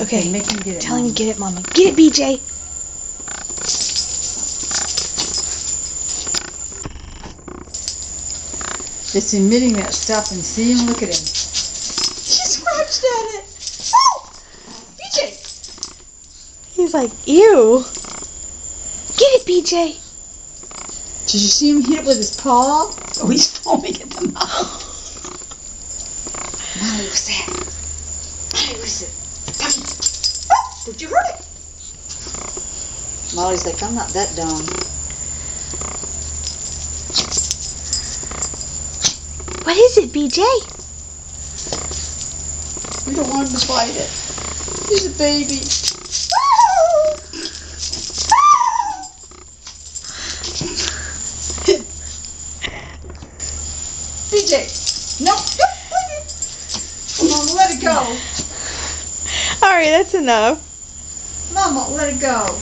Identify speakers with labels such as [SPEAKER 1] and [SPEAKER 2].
[SPEAKER 1] Okay,
[SPEAKER 2] make him get it.
[SPEAKER 1] Tell him to get it, Mama. Get it, BJ.
[SPEAKER 2] It's emitting that stuff, and see him. Look at him. He scratched at it. Oh, BJ.
[SPEAKER 1] He's like, ew. Get it, BJ.
[SPEAKER 2] Did you see him hit it with his paw? Oh, he's foaming at the mouth. Molly, what's that? Molly, what is it? Come. Oh, did you hurt it? Molly's like, I'm not that dumb.
[SPEAKER 1] What is it, BJ?
[SPEAKER 2] We don't want him to fight it. He's a baby. BJ, no, Mama, let it go.
[SPEAKER 1] Alright, that's enough.
[SPEAKER 2] Mama, let it go.